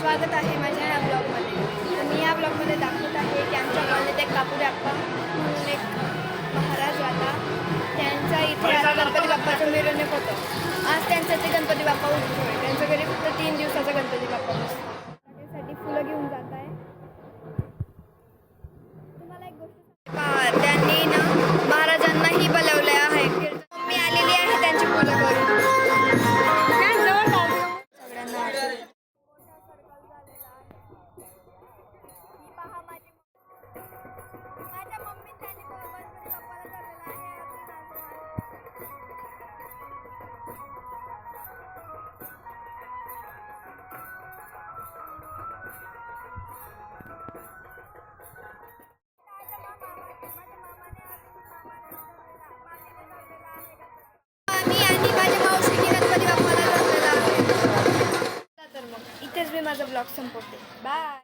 स्वागत आहे माझ्या या ब्लॉगमध्ये. तर मी या ब्लॉगमध्ये दाखवत आहे की आमच्या कॉलनीत एक कापुरे अप्पा म्हणून एक महाराज होता. त्यांचा इथे आता गणपती बाप्पाचं मिरवणूक होतं. आज त्यांचा ते गणपती बाप्पा उठतो आहे. त्यांच्या घरी फक्त 3 दिवसाचा गणपती बाप्पा बसतो. त्यासाठी फुलं घेऊन जात आहे. तुम्हाला एक गोष्ट त्यांनी ना महाराजांनाही बोलवले आहे. मी आलेली आहे त्यांची पूजा करून. मी आणि माझ्या मावशीने गणपती बाप्पाला धरलेला आहे. तर मग इथेच मी माझा ब्लॉग संपवते. बाय.